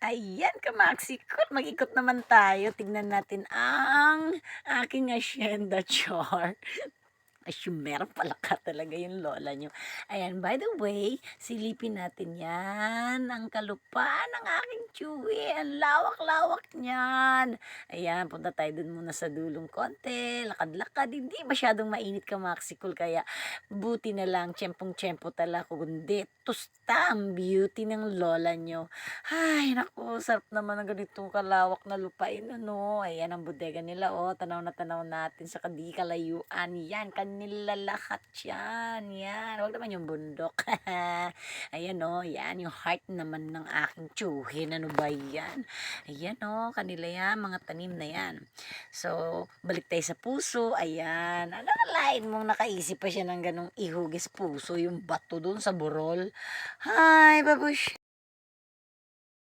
Ayan, kamaksikot, mag-ikot naman tayo. Tignan natin ang aking asyenda, char. Meron pala ka talaga yung lola niyo. Ayan, by the way, silipin natin yan. Ang kalupaan ng aking chewy. Ang lawak-lawak niyan. Ayan, punta tayo dun muna sa dulong konti. Lakad-lakad. Hindi masyadong mainit ka, Maxicol. Kaya buti na lang, tiyempong-tiyempo tala. Kundi, tusta ang beauty ng lola niyo. Ay, naku, sarap naman ng ganitong kalawak na lupain, ano. Ayan ang bodega nila, oh. Tanaw na tanaw natin sa kadi kalayuan. Yan, kanila lahat yan. Yan, huwag naman yung bundok. Ayan, oh, yan, yung heart naman ng aking tsuhin. Ano ba yan? Ayan, oh, kanila yan, mga tanim na yan. So, balik tayo sa puso. Ayan, ano lain mong nakaisip pa siya ng ganong ihugis puso, yung bato dun sa burol. Hi, babush.